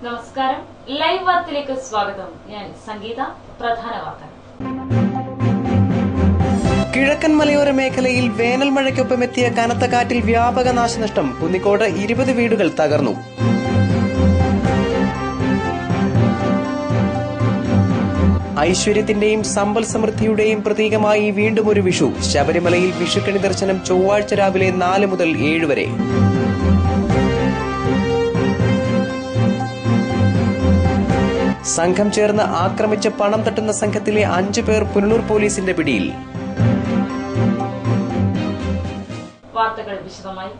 നമസ്കാരം, ലൈവ് വാർത്തയിലേക്ക് സ്വാഗതം. ഞാൻ സംഗീത. പ്രധാന വാർത്തകൾ. കിഴക്കൻ മലയോര മേഖലയിൽ വേനൽ മഴയ്ക്കൊപ്പമെത്തിയ കനത്ത കാറ്റിൽ വ്യാപക നാശനഷ്ടം. കുന്നിക്കോട് 20 വീടുകൾ തകർന്നു. ഐശ്വര്യത്തിന്റെയും സമ്പൽ സമൃദ്ധിയുടെയും പ്രതീകമായി വീണ്ടും ഒരു വിഷു. ശബരിമലയിൽ വിഷുക്കണി ദർശനം ചൊവ്വാഴ്ച രാവിലെ 4 മുതൽ 7 വരെ. സംഘം ചേർന്ന് ആക്രമിച്ച് പണം തട്ടുന്ന സംഘത്തിലെ 5 പേർ പുനലൂർ പോലീസിന്റെ പിടിയിൽ. വാർത്തകൾ വിശദമായി.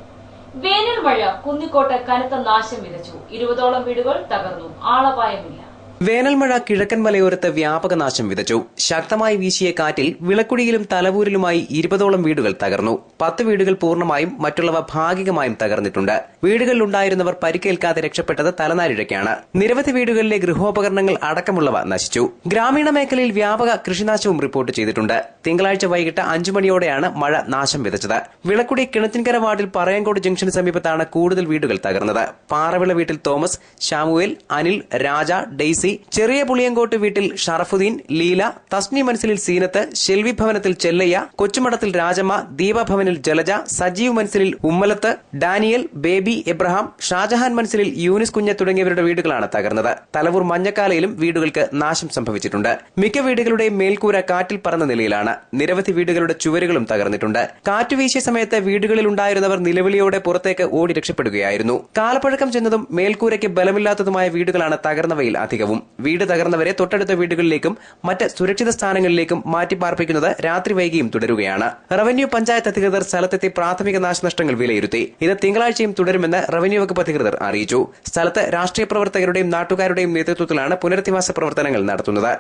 വേനൽ മഴ കുന്നിക്കോട്ട് കനത്ത നാശം വിതച്ചു. 20ഓളം വീടുകൾ തകർന്നു. ആളപായമില്ല. വേനൽമഴ കിഴക്കൻ മലയോരത്ത് വ്യാപക നാശം വിതച്ചു. ശക്തമായി വീശിയ കാറ്റിൽ വിളക്കുടിയിലും തലവൂരിലുമായി 20ഓളം വീടുകൾ തകർന്നു. 10 വീടുകൾ പൂർണ്ണമായും മറ്റുള്ളവ ഭാഗികമായും തകർന്നിട്ടുണ്ട്. വീടുകളിലുണ്ടായിരുന്നവർ പരിക്കേൽക്കാതെ രക്ഷപ്പെട്ടത് തലനാരിഴയ്ക്കാണ്. നിരവധി വീടുകളിലെ ഗൃഹോപകരണങ്ങൾ അടക്കമുള്ളവ നശിച്ചു. ഗ്രാമീണ മേഖലയിൽ വ്യാപക കൃഷിനാശവും റിപ്പോർട്ട് ചെയ്തിട്ടുണ്ട്. തിങ്കളാഴ്ച വൈകിട്ട് 5 മണിയോടെയാണ് മഴ നാശം വിതച്ചത്. വിളക്കുടി കിണറ്റിൻകര വാർഡിൽ പറയങ്കോട് ജംഗ്ഷന് സമീപത്താണ് കൂടുതൽ വീടുകൾ തകർന്നത്. പാറവിള വീട്ടിൽ തോമസ്, ശാമുവേൽ, അനിൽ, രാജ, ഡെയ്സി, ചെറിയ പുളിയങ്കോട്ട് വീട്ടിൽ ഷറഫുദ്ദീൻ, ലീല, തസ്നി മനസ്സിലിൽ സീനത്ത്, ഷെൽവി ഭവനത്തിൽ ചെല്ലയ്യ, കൊച്ചുമടത്തിൽ രാജമ്മ, ദീപഭവനിൽ ജലജ, സജീവ് മനസ്സിലിൽ ഉമ്മലത്ത്, ഡാനിയൽ, ബേബി എബ്രഹാം, ഷാജഹാൻ മനസ്സിലിൽ യൂനിസ് കുഞ്ഞ് തുടങ്ങിയവരുടെ വീടുകളാണ് തകർന്നത്. തലവൂർ മഞ്ഞക്കാലയിലും വീടുകൾക്ക് നാശം സംഭവിച്ചിട്ടുണ്ട്. മിക്ക വീടുകളുടെയും മേൽക്കൂര കാറ്റിൽ പറന്ന നിലയിലാണ്. നിരവധി വീടുകളുടെ ചുവരുകളും തകർന്നിട്ടുണ്ട്. കാറ്റുവീശിയ സമയത്ത് വീടുകളിലുണ്ടായിരുന്നവർ നിലവിളിയോടെ പുറത്തേക്ക് ഓടി രക്ഷപ്പെടുകയായിരുന്നു. കാലപ്പഴക്കം ചെന്നതും മേൽക്കൂരയ്ക്ക് ബലമില്ലാത്തതുമായ വീടുകളാണ് തകർന്നവയിൽ അധികവും. വീട് തകർന്നവരെ തൊട്ടടുത്ത വീടുകളിലേക്കും മറ്റ് സുരക്ഷിത സ്ഥാനങ്ങളിലേക്കും മാറ്റിപ്പാർപ്പിക്കുന്നത് രാത്രി വൈകിയും തുടരുകയാണ്. റവന്യൂ പഞ്ചായത്ത് അധികൃതർ സ്ഥലത്തെത്തി പ്രാഥമിക നാശനഷ്ടങ്ങൾ വിലയിരുത്തി. ഇത് തിങ്കളാഴ്ചയും തുടരുമെന്ന് റവന്യൂ വകുപ്പ് അധികൃതർ അറിയിച്ചു. സ്ഥലത്ത് രാഷ്ട്രീയ പ്രവർത്തകരുടെയും നാട്ടുകാരുടെയും നേതൃത്വത്തിലാണ് പുനരധിവാസ പ്രവർത്തനങ്ങൾ നടത്തുന്നത്.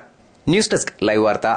ന്യൂസ് ഡെസ്ക് ലൈവ് വാർത്ത.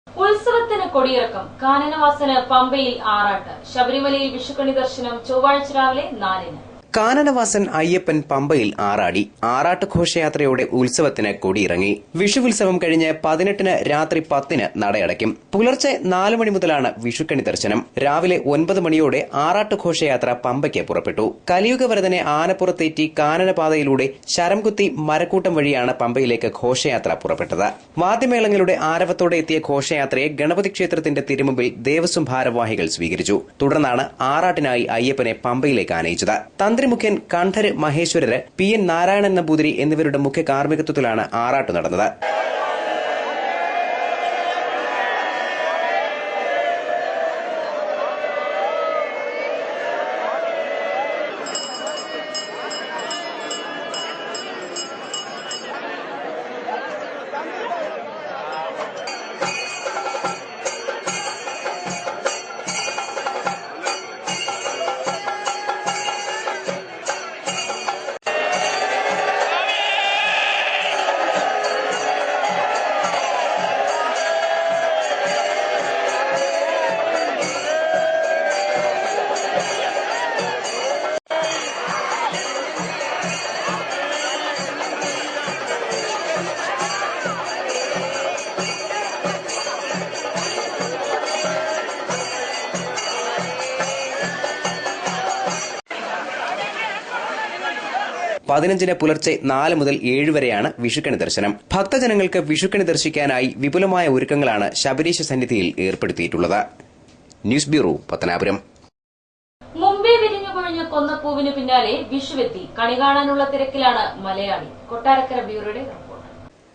ഉത്സവത്തിന് കൊടിയിറക്കം. കാനനവാസന് പമ്പയിൽ ആറാട്ട്. ശബരിമലയിൽ വിഷുക്കണി ദർശനം ചൊവ്വാഴ്ച രാവിലെ 4-ന്. കാനനവാസൻ അയ്യപ്പൻ പമ്പയിൽ ആറാടി. ആറാട്ട് ഘോഷയാത്രയോടെ ഉത്സവത്തിന് കൊടിയിറങ്ങി. വിഷുവുത്സവം കഴിഞ്ഞ് 18-ന് രാത്രി 10-ന് നടയടയ്ക്കും. പുലർച്ചെ 4 മണി മുതലാണ് വിഷുക്കണി ദർശനം. രാവിലെ 9 മണിയോടെ ആറാട്ട് ഘോഷയാത്ര പമ്പയ്ക്ക് പുറപ്പെട്ടു. കലിയുഗവരതനെ ആനപ്പുറത്തേറ്റി കാനനപാതയിലൂടെ ശരംകുത്തി മരക്കൂട്ടം വഴിയാണ് പമ്പയിലേക്ക് ഘോഷയാത്ര പുറപ്പെട്ടത്. വാദ്യമേളങ്ങളുടെ ആരവത്തോടെ എത്തിയ ഘോഷയാത്രയെ ഗണപതി ക്ഷേത്രത്തിന്റെ തിരുമുമ്പിൽ ദേവസ്വം ഭാരവാഹികൾ സ്വീകരിച്ചു. തുടർന്നാണ് ആറാട്ടിനായി അയ്യപ്പനെ പമ്പയിലേക്ക് ആനയിച്ചത്. തന്ത്രിമുഖ്യൻ കണ്ഠര് മഹേശ്വരര്, PN നാരായണൻ നമ്പൂതിരി എന്നിവരുടെ മുഖ്യ കാർമ്മികത്വത്തിലാണ് ആറാട്ട് നടന്നത്. പതിനഞ്ചിന് പുലർച്ചെ 4 മുതൽ 7 വരെയാണ് വിഷുക്കണി ദർശനം. ഭക്തജനങ്ങൾക്ക് വിഷുക്കണി ദർശിക്കാനായി വിപുലമായ ഒരുക്കങ്ങളാണ് ശബരീശ സന്നിധിയിൽ ഏർപ്പെടുത്തിയിട്ടുള്ളത്. News bureau, Pathanapuram. മുംബൈ വിരിഞ്ഞുകൊഴിഞ്ഞ കൊന്നപ്പൂവിന് പിന്നാലെ വിഷുവെത്തി. കണി കാണാനുള്ള തിരക്കിലാണ് മലയാളി. കൊട്ടാരക്കര ബ്യൂറോയുടെ റിപ്പോർട്ട്.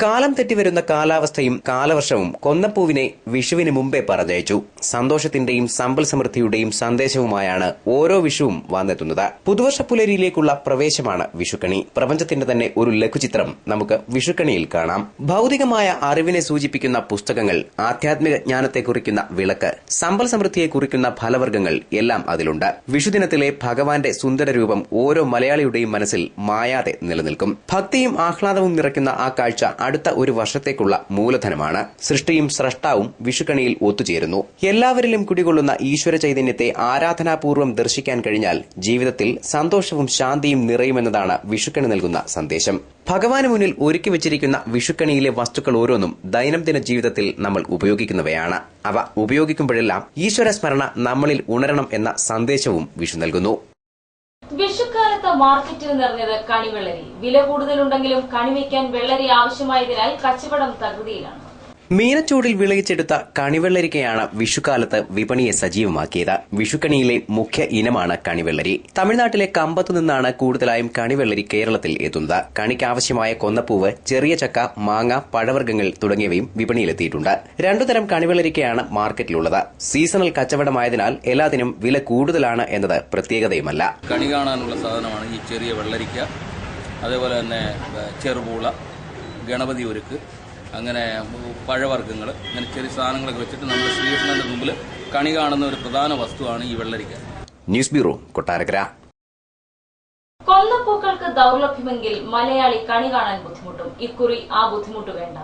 കാലം തെറ്റിവരുന്ന കാലാവസ്ഥയും കാലവർഷവും കൊന്നപ്പൂവിനെ വിഷുവിന് മുമ്പേ പറഞ്ഞയച്ചു. സന്തോഷത്തിന്റെയും സമ്പൽ സമൃദ്ധിയുടെയും സന്ദേശവുമായാണ് ഓരോ വിഷുവും വന്നെത്തുന്നത്. പുതുവർഷ പുലരിയിലേക്കുള്ള പ്രവേശമാണ് വിഷുക്കണി. പ്രപഞ്ചത്തിന്റെ തന്നെ ഒരു ലഘുചിത്രം നമുക്ക് വിഷുക്കണിയിൽ കാണാം. ഭൌതികമായ അറിവിനെ സൂചിപ്പിക്കുന്ന പുസ്തകങ്ങൾ, ആധ്യാത്മിക ജ്ഞാനത്തെ കുറിക്കുന്ന വിളക്ക്, സമ്പൽ സമൃദ്ധിയെ കുറിക്കുന്ന ഫലവർഗ്ഗങ്ങൾ എല്ലാം അതിലുണ്ട്. വിഷുദിനത്തിലെ ഭഗവാന്റെ സുന്ദര രൂപം ഓരോ മലയാളിയുടെയും മനസ്സിൽ മായാതെ നിലനിൽക്കും. ഭക്തിയും ആഹ്ലാദവും നിറയ്ക്കുന്ന ആ കാഴ്ച അടുത്ത ഒരു വർഷത്തേക്കുള്ള മൂലധനമാണ്. സൃഷ്ടിയും സ്രഷ്ടാവും വിഷുക്കണിയിൽ ഒത്തുചേരുന്നു. എല്ലാവരിലും കുടികൊള്ളുന്ന ഈശ്വര ചൈതന്യത്തെ ആരാധനാപൂർവ്വം ദർശിക്കാൻ കഴിഞ്ഞാൽ ജീവിതത്തിൽ സന്തോഷവും ശാന്തിയും നിറയുമെന്നതാണ് വിഷുക്കണി നൽകുന്ന സന്ദേശം. ഭഗവാന് മുന്നിൽ ഒരുക്കി വെച്ചിരിക്കുന്ന വിഷുക്കണിയിലെ വസ്തുക്കൾ ഓരോന്നും ദൈനംദിന ജീവിതത്തിൽ നമ്മൾ ഉപയോഗിക്കുന്നവയാണ്. അവ ഉപയോഗിക്കുമ്പോഴെല്ലാം ഈശ്വര സ്മരണ നമ്മളിൽ ഉണരണം എന്ന സന്ദേശവും വിഷു നൽകുന്നു. വിഷുക്കാലത്ത് കൊട്ടാരക്കരത്ത് മാർക്കറ്റിൽ നിറഞ്ഞത് കണിവെള്ളരി. വില കൂടുതലുണ്ടെങ്കിലും കണിവയ്ക്കാൻ വെള്ളരി ആവശ്യമായതിനാൽ കച്ചവടം തകൃതിയിലാണ്. മീനച്ചൂടിൽ വിളയിച്ചെടുത്ത കണിവെള്ളരിക്കയാണ് വിഷുക്കാലത്ത് വിപണിയെ സജീവമാക്കിയത്. വിഷുക്കണിയിലെ മുഖ്യ ഇനമാണ് കണിവെള്ളരി. തമിഴ്നാട്ടിലെ കമ്പത്തു നിന്നാണ് കൂടുതലായും കണിവെള്ളരി കേരളത്തിൽ എത്തുന്നത്. കണിക്കാവശ്യമായ കൊന്നപ്പൂവ്, ചെറിയ ചക്ക, മാങ്ങ, പഴവർഗ്ഗങ്ങൾ തുടങ്ങിയവയും വിപണിയിലെത്തിയിട്ടുണ്ട്. രണ്ടുതരം കണിവെള്ളരിക്കയാണ് മാർക്കറ്റിലുള്ളത്. സീസണൽ കച്ചവടമായതിനാൽ എല്ലാത്തിനും വില കൂടുതലാണ് എന്നത് പ്രത്യേകതയുമല്ല. കണി കാണാനുള്ള സാധനമാണ് ഈ ചെറിയ വെള്ളരിക്ക. അതേപോലെ തന്നെ ചെറുപൂള, ഗണപതി ഒരുക്ക്, അങ്ങനെ പഴവർഗ്ഗങ്ങൾ, അങ്ങനെ ചെറിയ സാധനങ്ങളൊക്കെ വെച്ചിട്ട് നമ്മുടെ ശ്രീകൃഷ്ണന്റെ മുമ്പിൽ കണി കാണുന്ന ഒരു പ്രധാന വസ്തുവാണ് ഈ വെള്ളരിക്ക. News bureau, Kottarakkara. കൊന്നപ്പൂക്കൾക്ക് ദൌർലഭ്യമെങ്കിൽ മലയാളി കണി കാണാൻ ബുദ്ധിമുട്ടും. ഇക്കുറി ആ ബുദ്ധിമുട്ട് വേണ്ട.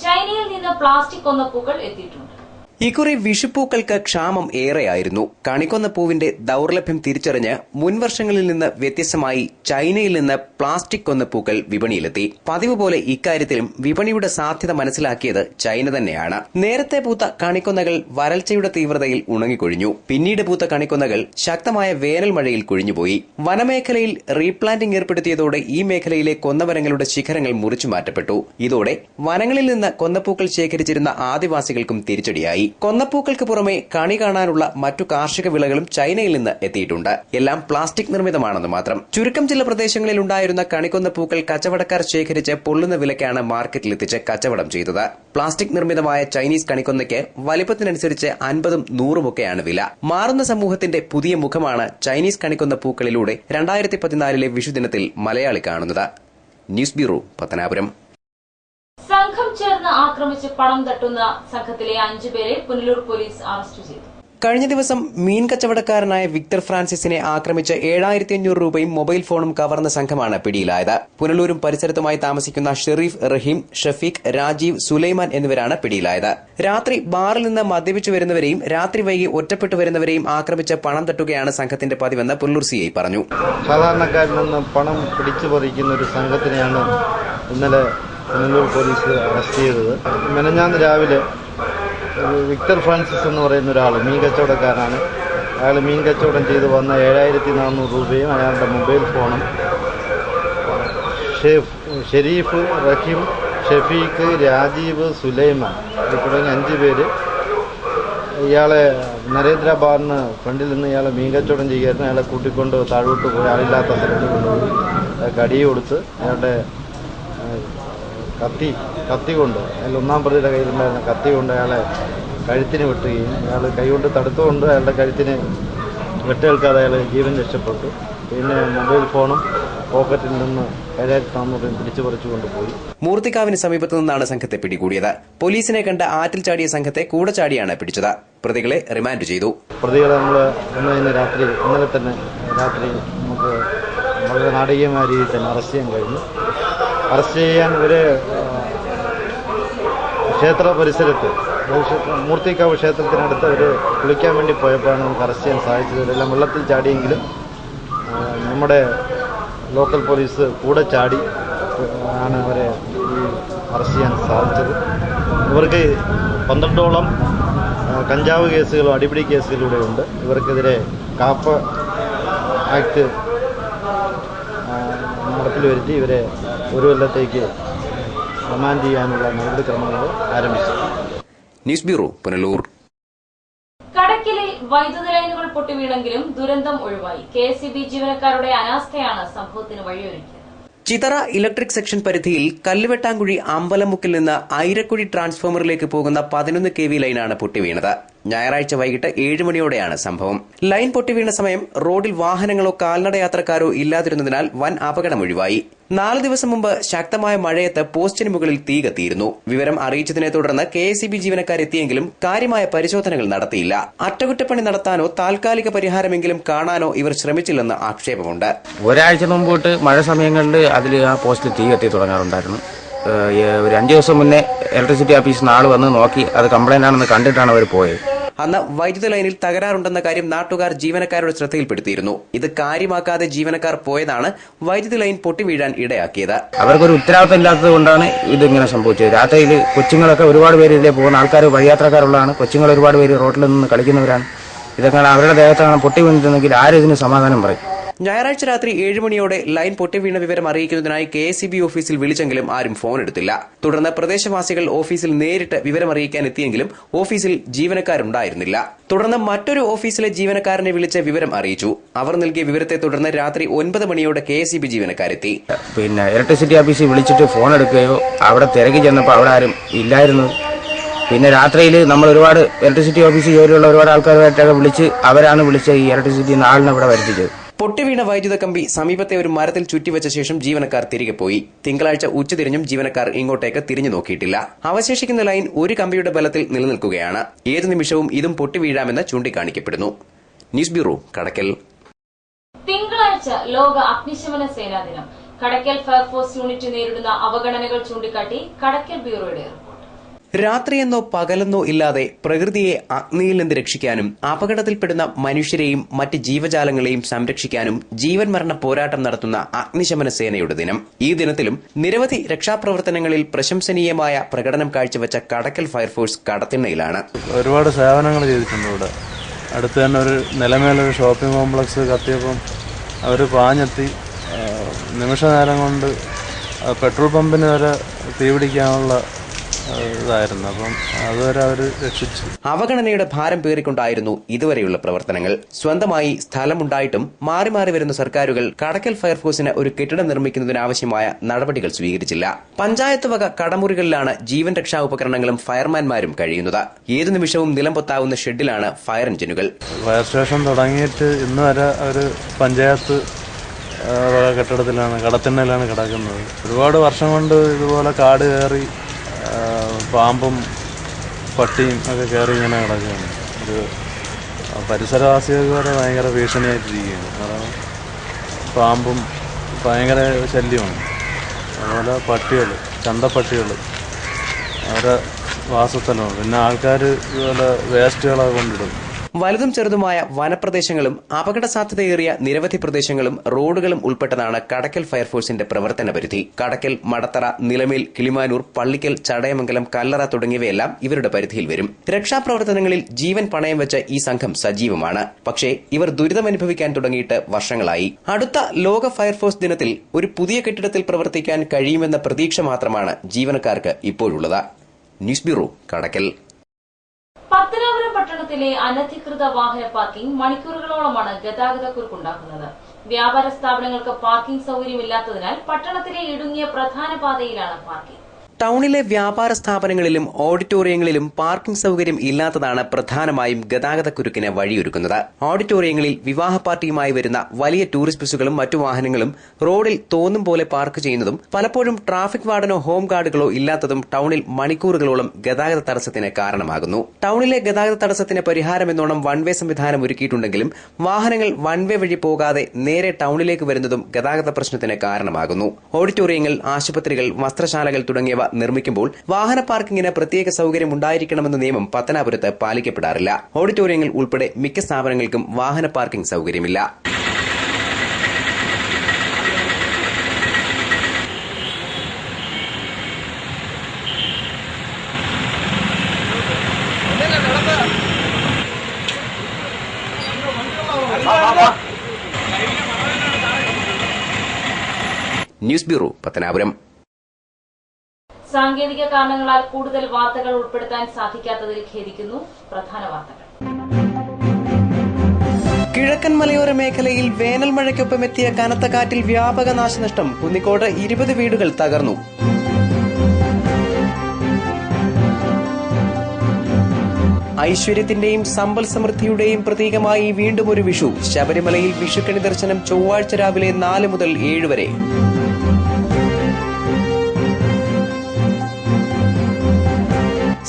ചൈനയിൽ നിന്ന് പ്ലാസ്റ്റിക് കൊന്നപ്പൂക്കൾ എത്തിയിട്ടുണ്ട്. ഇക്കുറി വിഷുപ്പൂക്കൾക്ക് ക്ഷാമം ഏറെയായിരുന്നു. കണിക്കൊന്നപ്പൂവിന്റെ ദൌർലഭ്യം തിരിച്ചറിഞ്ഞ് മുൻവർഷങ്ങളിൽ നിന്ന് വ്യത്യസ്തമായി ചൈനയിൽ നിന്ന് പ്ലാസ്റ്റിക് കൊന്നപ്പൂക്കൾ വിപണിയിലെത്തി. പതിവ് പോലെ ഇക്കാര്യത്തിലും വിപണിയുടെ സാധ്യത മനസ്സിലാക്കിയത് ചൈന തന്നെയാണ്. നേരത്തെ പൂത്ത കണിക്കൊന്നകൾ വരൾച്ചയുടെ തീവ്രതയിൽ ഉണങ്ങിക്കൊഴിഞ്ഞു. പിന്നീട് പൂത്ത കണിക്കൊന്നകൾ ശക്തമായ വേനൽ മഴയിൽ കൊഴിഞ്ഞുപോയി. വനമേഖലയിൽ റീപ്ലാന്റിംഗ് ഏർപ്പെടുത്തിയതോടെ ഈ മേഖലയിലെ കൊന്നമരങ്ങളുടെ ശിഖരങ്ങൾ മുറിച്ചു മാറ്റപ്പെട്ടു. ഇതോടെ വനങ്ങളിൽ നിന്ന് കൊന്നപ്പൂക്കൾ ശേഖരിച്ചിരുന്ന ആദിവാസികൾക്കും തിരിച്ചടിയായി. കൊന്നപ്പൂക്കൾക്ക് പുറമെ കണി കാണാനുള്ള മറ്റു കാർഷിക വിളകളും ചൈനയിൽ നിന്ന് എത്തിയിട്ടുണ്ട്. എല്ലാം പ്ലാസ്റ്റിക് നിർമ്മിതമാണെന്ന് മാത്രം. ചുരുക്കം ചില പ്രദേശങ്ങളിൽ ഉണ്ടായിരുന്ന കണിക്കൊന്നപ്പൂക്കൾ കച്ചവടക്കാർ ശേഖരിച്ച് പൊള്ളുന്ന വിലയ്ക്കാണ് മാർക്കറ്റിലെത്തിച്ച് കച്ചവടം ചെയ്തത്. പ്ലാസ്റ്റിക് നിർമ്മിതമായ ചൈനീസ് കണിക്കൊന്നയ്ക്ക് വലിപ്പത്തിനനുസരിച്ച് 50ഉം 100ഉം ഒക്കെയാണ് വില. മാറുന്ന സമൂഹത്തിന്റെ പുതിയ മുഖമാണ് ചൈനീസ് കണിക്കൊന്ന പൂക്കളിലൂടെ 2014 വിഷുദിനത്തിൽ മലയാളി കാണുന്നത്. News bureau, Pathanapuram. സംഘം ചേർന്ന് ആക്രമിച്ച് പണം തട്ടുന്ന സംഘത്തിലെ 5 പേരെ പുനലൂർ പോലീസ് അറസ്റ്റ് ചെയ്തു. കഴിഞ്ഞ ദിവസം മീൻ കച്ചവടക്കാരനായ വിക്ടർ ഫ്രാൻസിസിനെ ആക്രമിച്ച് 7500 രൂപയും മൊബൈൽ ഫോണും കവർന്ന സംഘമാണ് പിടിയിലായത്. പുനലൂരും പരിസരത്തുമായി താമസിക്കുന്ന ഷെരീഫ്, റഹീം, ഷഫീഖ്, രാജീവ്, സുലൈമാൻ എന്നിവരാണ് പിടിയിലായത്. രാത്രി ബാറിൽ നിന്ന് മദ്യപിച്ചു വരുന്നവരെയും രാത്രി വൈകി ഒറ്റപ്പെട്ടു വരുന്നവരെയും ആക്രമിച്ച് പണം തട്ടുകയാണ് സംഘത്തിന്റെ പതിവെന്ന് പുനലൂർ സിഐ പറഞ്ഞു. സാധാരണക്കാരിൽ നിന്ന് പണം പിടിച്ചു പറിക്കുന്ന ഒരു സംഘത്തിനെയാണ് ഇന്നലെ പുനലൂർ പോലീസ് അറസ്റ്റ് ചെയ്തത്. മെനഞ്ഞാന്ന് രാവിലെ വിക്ടർ ഫ്രാൻസിസ് എന്ന് പറയുന്ന ഒരാൾ മീൻ കച്ചവടക്കാരനാണ്. അയാൾ മീൻ കച്ചവടം ചെയ്ത് വന്ന 7400 രൂപയും അയാളുടെ മൊബൈൽ ഫോണും ഷെരീഫ്, റഹീം, ഷഫീഖ്, രാജീവ്, സുലൈമാൻ തുടങ്ങി 5 പേര് ഇയാളെ നരേന്ദ്ര ബാറിന് ഫ്രണ്ടിൽ നിന്ന് ഇയാളെ മീൻ കച്ചവടം ചെയ്യായിരുന്നു. അയാളെ കൂട്ടിക്കൊണ്ട് താഴോട്ട് പോയി ആളില്ലാത്ത സ്ഥലത്ത് കൊണ്ടുപോയി കടി കൊടുത്ത് അയാളുടെ കത്തി കൊണ്ട് അയാൾ 1-ാം പ്രതിയുടെ കയ്യിലുണ്ടായിരുന്ന കത്തി കൊണ്ട് അയാളെ കഴുത്തിന് വെട്ടുകയും അയാൾ കൈകൊണ്ട് തടുത്തുകൊണ്ട് അയാളുടെ കഴുത്തിന് വെട്ടേൽക്കാതെ അയാൾ ജീവൻ രക്ഷപ്പെട്ടു. പിന്നെ മൊബൈൽ ഫോണും പോക്കറ്റിൽ നിന്ന് 7400 പിടിച്ചു പറിച്ചു കൊണ്ടുപോയി. മൂർത്തിക്കാവിന് സമീപത്തു നിന്നാണ് സംഘത്തെ പിടികൂടിയത്. പോലീസിനെ കണ്ട് ആറ്റിൽ ചാടിയ സംഘത്തെ കൂടെ ചാടിയാണ് പിടിച്ചത്. പ്രതികളെ റിമാൻഡ് ചെയ്തു. പ്രതികളെ നമ്മൾ ഇന്നലെ തന്നെ രാത്രി നമുക്ക് വളരെ നാടകീയമായ രീതിയിൽ തന്നെ അറസ്റ്റ് ചെയ്യാൻ കഴിഞ്ഞു. അറസ്റ്റ് ചെയ്യാൻ ഒരു ക്ഷേത്ര പരിസരത്ത്, മൂർത്തിക്കാവ് ക്ഷേത്രത്തിനടുത്ത് ഒരു കുളിക്കാൻ വേണ്ടി പോയപ്പോഴാണ് നമുക്ക് അറസ്റ്റ് ചെയ്യാൻ സാധിച്ചത്. ഇവരെല്ലാം വെള്ളത്തിൽ ചാടിയെങ്കിലും നമ്മുടെ ലോക്കൽ പോലീസ് കൂടെ ചാടി ആണ് അവരെ ഈ അറസ്റ്റ് ചെയ്യാൻ സാധിച്ചത്. ഇവർക്ക് 12ഓളം കഞ്ചാവ് കേസുകളും അടിപിടി കേസുകളിലൂടെ ഉണ്ട്. ഇവർക്കെതിരെ കാപ്പ് ആക്ട് നടപ്പിൽ വരുത്തി ഇവരെ 1 കൊല്ലത്തേക്ക് റിമാൻഡ് ചെയ്യാനുള്ള നടപടിക്രമങ്ങൾ ആരംഭിച്ചു. News bureau, Punalur. കടക്കിലിൽ വൈദ്യുത ലൈനുകൾ പൊട്ടിവീണെങ്കിലും ദുരന്തം ഒഴിവായി. KSEB ജീവനക്കാരുടെ അനാസ്ഥയാണ് സംഭവത്തിന് വഴിയൊരുക്കിയത്. ചിതറ ഇലക്ട്രിക് സെക്ഷൻ പരിധിയിൽ കല്ലുവെട്ടാങ്കുഴി അമ്പലമുക്കിൽ നിന്ന് ഐരക്കുഴി ട്രാൻസ്ഫോമറിലേക്ക് പോകുന്ന 11 kV ലൈനാണ് പൊട്ടിവീണത്. ഞായറാഴ്ച വൈകിട്ട് 7 മണിയോടെയാണ് സംഭവം. ലൈൻ പൊട്ടിവീണ സമയം റോഡിൽ വാഹനങ്ങളോ കാൽനടയാത്രക്കാരോ ഇല്ലാതിരുന്നതിനാൽ വൻ അപകടം ഒഴിവായി. 4 ദിവസം മുമ്പ് ശക്തമായ മഴയത്ത് പോസ്റ്റിന് മുകളിൽ തീ കത്തിയിരുന്നു. വിവരം അറിയിച്ചതിനെ തുടർന്ന് KSEB ജീവനക്കാരെത്തിയെങ്കിലും കാര്യമായ പരിശോധനകൾ നടത്തിയില്ല. അറ്റകുറ്റപ്പണി നടത്താനോ താൽക്കാലിക പരിഹാരമെങ്കിലും കാണാനോ ഇവർ ശ്രമിച്ചില്ലെന്ന് ആക്ഷേപമുണ്ട്. ഒരാഴ്ച മുമ്പോട്ട് മഴ സമയങ്ങളിൽ അതിൽ ആ പോസ്റ്റിൽ തീ കത്തി തുടങ്ങാറുണ്ടായിരുന്നു. ഒരു 5 ദിവസം മുന്നേ ഇലക്ട്രിസിറ്റി ഓഫീസിൽ നിന്ന് ആൾ വന്ന് നോക്കി അത് കംപ്ലൈന്റ് ആണെന്ന് കണ്ടിട്ടാണ് അവർ പോയത്. അന്ന് വൈദ്യുത ലൈനിൽ തകരാറുണ്ടെന്ന കാര്യം നാട്ടുകാർ ജീവനക്കാരുടെ ശ്രദ്ധയിൽപ്പെടുത്തിയിരുന്നു. ഇത് കാര്യമാക്കാതെ ജീവനക്കാർ പോയതാണ് വൈദ്യുതി ലൈൻ പൊട്ടിവീഴാൻ ഇടയാക്കിയത്. അവർക്കൊരു ഉത്തരവാദിത്തം ഇല്ലാത്തത് കൊണ്ടാണ് ഇതിങ്ങനെ സംഭവിച്ചത്. രാത്രിയിൽ കൊച്ചുങ്ങളൊക്കെ ഒരുപാട് പേര് ഇതിലെ പോകുന്ന ആൾക്കാർ, വഴിയാത്രക്കാരുള്ളതാണ്. കൊച്ചുങ്ങൾ ഒരുപാട് പേര് റോഡിൽ നിന്ന് കളിക്കുന്നവരാണ്. ഇതൊക്കെ അവരുടെ ദേഹത്താണ് പൊട്ടി വീണിട്ടുണ്ടെങ്കിൽ ആരും ഇതിന് സമാധാനം പറയും. ഞായറാഴ്ച രാത്രി 7 മണിയോടെ ലൈൻ പൊട്ടിവീണ വിവരം അറിയിക്കുന്നതിനായി KSEB ഓഫീസിൽ വിളിച്ചെങ്കിലും ആരും ഫോൺ എടുത്തില്ല. തുടർന്ന് പ്രദേശവാസികൾ ഓഫീസിൽ നേരിട്ട് വിവരം അറിയിക്കാൻ എത്തിയെങ്കിലും ഓഫീസിൽ ജീവനക്കാരുണ്ടായിരുന്നില്ല. തുടർന്ന് മറ്റൊരു ഓഫീസിലെ ജീവനക്കാരനെ വിളിച്ച് വിവരം അറിയിച്ചു. അവർ നൽകിയ വിവരത്തെ തുടർന്ന് രാത്രി 9 മണിയോടെ KSEB ജീവനക്കാരെത്തി. പിന്നെ ഇലക്ട്രിസിറ്റി ഓഫീസിൽ വിളിച്ചിട്ട് ഫോൺ എടുക്കുകയോ അവിടെ തിരക്കി ചെന്നപ്പോൾ അവിടെ ആരും ഇല്ലായിരുന്നു. പിന്നെ രാത്രിയിൽ നമ്മൾ ഒരുപാട് ഇലക്ട്രിസിറ്റി ഓഫീസിൽ ജോലിയുള്ള ഒരുപാട് ആൾക്കാരുമായിട്ടൊക്കെ വിളിച്ച് അവരാണ് വിളിച്ച് ഈ ഇലക്ട്രിസിറ്റി നാളിനെ ഇവിടെ വരുത്തിച്ചത്. പൊട്ടിവീണ വൈദ്യുത കമ്പി സമീപത്തെ ഒരു മരത്തിൽ ചുറ്റിവെച്ച ശേഷം ജീവനക്കാർ തിരികെ പോയി. തിങ്കളാഴ്ച ഉച്ചതിരിഞ്ഞും ജീവനക്കാർ ഇങ്ങോട്ടേക്ക് തിരിഞ്ഞു നോക്കിയിട്ടില്ല. അവശേഷിക്കുന്ന ലൈൻ ഒരു കമ്പിയുടെ ബലത്തിൽ നിലനിൽക്കുകയാണ്. ഏതു നിമിഷവും ഇതും പൊട്ടിവീഴാമെന്ന് ചൂണ്ടിക്കാണിക്കപ്പെടുന്നു. ന്യൂസ് ബ്യൂറോ, കടക്കൽ. തിങ്കളാഴ്ച ലോക അഗ്നിശമന സേനാ ദിനം. കടക്കൽ ഫയർഫോഴ്സ് യൂണിറ്റ് നേരിടുന്ന അവഗണനകൾ ചൂണ്ടിക്കാട്ടി കടക്കൽ ബ്യൂറോയുടെ റിപ്പോർട്ട്. രാത്രിയെന്നോ പകലെന്നോ ഇല്ലാതെ പ്രകൃതിയെ അഗ്നിയിൽ നിന്ന് രക്ഷിക്കാനും അപകടത്തിൽപ്പെടുന്ന മനുഷ്യരെയും മറ്റ് ജീവജാലങ്ങളെയും സംരക്ഷിക്കാനും ജീവൻ മരണ പോരാട്ടം നടത്തുന്ന അഗ്നിശമന സേനയുടെ ദിനം. ഈ ദിനത്തിലും നിരവധി രക്ഷാപ്രവർത്തനങ്ങളിൽ പ്രശംസനീയമായ പ്രകടനം കാഴ്ചവെച്ച കടക്കൽ ഫയർഫോഴ്സ് കടത്തിണ്ണയിലാണ്. ഒരുപാട് സേവനങ്ങൾ ചെയ്തിട്ടുണ്ട്. ഇവിടെ അടുത്ത് തന്നെ ഒരു നിലമേലൊരു ഷോപ്പിംഗ് കോംപ്ലക്സ് കത്തിയപ്പം അവർ പാഞ്ഞെത്തി നിമിഷ നേരം കൊണ്ട് പെട്രോൾ പമ്പിന് വരെ തീപിടിക്കാനുള്ള ഇതായിരുന്നു. അപ്പം അതുവരെ അവർ രക്ഷിച്ചു. അവഗണനയുടെ ഭാരം പേറിക്കൊണ്ടായിരുന്നു ഇതുവരെയുള്ള പ്രവർത്തനങ്ങൾ. സ്വന്തമായി സ്ഥലമുണ്ടായിട്ടും മാറി മാറി വരുന്ന സർക്കാരുകൾ കടക്കൽ ഫയർഫോഴ്സിന് ഒരു കെട്ടിടം നിർമ്മിക്കുന്നതിനാവശ്യമായ നടപടികൾ സ്വീകരിച്ചില്ല. പഞ്ചായത്ത് വക കടമുറികളിലാണ് ജീവൻ രക്ഷാ ഉപകരണങ്ങളും ഫയർമാൻമാരും കഴിയുന്നത്. ഏതു നിമിഷവും നിലംപൊത്താവുന്ന ഷെഡിലാണ് ഫയർ എഞ്ചിനുകൾ. ഫയർ സ്റ്റേഷൻ തുടങ്ങിയിട്ട് ഇന്ന് വരെ അവർ പഞ്ചായത്ത് കെട്ടിടത്തിലാണ്, കടത്തിണ്ണയിലാണ് കിടക്കുന്നത്. ഒരുപാട് വർഷം കൊണ്ട് ഇതുപോലെ കാട് കയറി പാമ്പും പട്ടിയും ഒക്കെ കയറി ഇങ്ങനെ കിടക്കുകയാണ്. ഒരു പരിസരവാസികൾക്ക് വരെ ഭയങ്കര ഭീഷണിയായിട്ടിരിക്കുകയാണ്. കാരണം പാമ്പും ഭയങ്കര ശല്യമാണ്. അതുപോലെ പട്ടികൾ, ചന്തപ്പട്ടികൾ അവരെ വാസസ്ഥലമാണ്. പിന്നെ ആൾക്കാർ ഇതുപോലെ വേസ്റ്റുകളൊക്കെ കൊണ്ടിടും. വലുതും ചെറുതുമായ വനപ്രദേശങ്ങളും അപകട സാധ്യതയേറിയ നിരവധി പ്രദേശങ്ങളും റോഡുകളും ഉൾപ്പെട്ടതാണ് കടക്കൽ ഫയർഫോഴ്സിന്റെ പ്രവർത്തന പരിധി. കടക്കൽ, മടത്തറ, നിലമേൽ, കിളിമാനൂർ, പള്ളിക്കൽ, ചടയമംഗലം, കല്ലറ തുടങ്ങിയവയെല്ലാം ഇവരുടെ പരിധിയിൽ വരും. രക്ഷാപ്രവർത്തനങ്ങളിൽ ജീവൻ പണയം വെച്ച ഈ സംഘം സജീവമാണ്. പക്ഷേ ഇവർ ദുരിതമനുഭവിക്കാൻ തുടങ്ങിയിട്ട് വർഷങ്ങളായി. അടുത്ത ലോക ഫയർഫോഴ്സ് ദിനത്തിൽ ഒരു പുതിയ കെട്ടിടത്തിൽ പ്രവർത്തിക്കാൻ കഴിയുമെന്ന പ്രതീക്ഷ മാത്രമാണ് ജീവനക്കാർക്ക് ഇപ്പോഴുള്ളത്. ന്യൂസ് ബ്യൂറോ, കടക്കൽ. പത്തനാപുരം പട്ടണത്തിലെ അനധികൃത വാഹന പാർക്കിംഗ് മണിക്കൂറുകളോളമാണ് ഗതാഗതക്കുരുക്കുണ്ടാക്കുന്നത്. വ്യാപാര സ്ഥാപനങ്ങൾക്ക് പാർക്കിംഗ് സൌകര്യമില്ലാത്തതിനാൽ പട്ടണത്തിലെ ഇടുങ്ങിയ പ്രധാന പാതയിലാണ് പാർക്കിംഗ്. ടൌണിലെ വ്യാപാര സ്ഥാപനങ്ങളിലും ഓഡിറ്റോറിയങ്ങളിലും പാർക്കിംഗ് സൌകര്യം ഇല്ലാത്തതാണ് പ്രധാനമായും ഗതാഗതക്കുരുക്കിന് വഴിയൊരുക്കുന്നത്. ഓഡിറ്റോറിയങ്ങളിൽ വിവാഹ പാർട്ടിയുമായി വരുന്ന വലിയ ടൂറിസ്റ്റ് ബസ്സുകളും മറ്റു വാഹനങ്ങളും റോഡിൽ തോന്നും പോലെ പാർക്ക് ചെയ്യുന്നതും പലപ്പോഴും ട്രാഫിക് വാർഡനോ ഹോം ഗാർഡുകളോ ഇല്ലാത്തതും ടൌണിൽ മണിക്കൂറുകളോളം ഗതാഗത തടസ്സത്തിന് കാരണമാകുന്നു. ടൌണിലെ ഗതാഗത തടസ്സത്തിന് പരിഹാരമെന്നോണം വൺവേ സംവിധാനം ഒരുക്കിയിട്ടുണ്ടെങ്കിലും വാഹനങ്ങൾ വൺവേ വഴി പോകാതെ നേരെ ടൌണിലേക്ക് വരുന്നതും ഗതാഗത പ്രശ്നത്തിന് കാരണമാകുന്നു. ഓഡിറ്റോറിയങ്ങൾ, ആശുപത്രികൾ, വസ്ത്രശാലകൾ തുടങ്ങിയവ നിർമ്മിക്കുമ്പോൾ വാഹന പാർക്കിംഗിന് പ്രത്യേക സൌകര്യം ഉണ്ടായിരിക്കണമെന്ന നിയമം പത്തനാപുരത്ത് പാലിക്കപ്പെടാറില്ല. ഓഡിറ്റോറിയങ്ങൾ ഉൾപ്പെടെ മിക്ക സ്ഥാപനങ്ങൾക്കും വാഹന പാർക്കിംഗ് സൌകര്യമില്ല. News bureau, Pathanapuram. സാങ്കേതിക കാരണങ്ങളാൽ കൂടുതൽ വാർത്തകൾ ഉൾപ്പെടുത്താൻ സാധിക്കാത്തതിൽ ഖേദിക്കുന്നു. പ്രധാന വാർത്തകൾ. കിഴക്കൻ മലയോര മേഖലയിൽ വേനൽ മഴയ്ക്കൊപ്പം എത്തിയ കനത്ത കാറ്റിൽ വ്യാപക നാശനഷ്ടം. കുന്നിക്കോട് 20 വീടുകൾ തകർന്നു. ഐശ്വര്യത്തിന്റെയും സമ്പൽ സമൃദ്ധിയുടെയും പ്രതീകമായി വീണ്ടും ഒരു വിഷു. ശബരിമലയിൽ വിഷുക്കണി ദർശനം ചൊവ്വാഴ്ച രാവിലെ 4 മുതൽ 7 വരെ.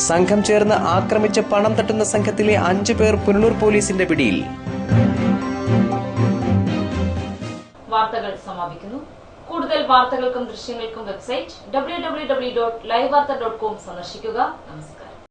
സംഘം ചേർന്ന് ആക്രമിച്ച് പണം തട്ടുന്ന സംഘത്തിലെ 5 പേർ പുനലൂർ പോലീസിന്റെ പിടിയിൽ. വാർത്തകൾ സമാപിക്കുന്നു. കൂടുതൽ വാർത്തകൾക്കും ദൃശ്യങ്ങൾക്കും വെബ്സൈറ്റ് www.livevarta.com സന്ദർശിക്കുക. നമസ്കാരം.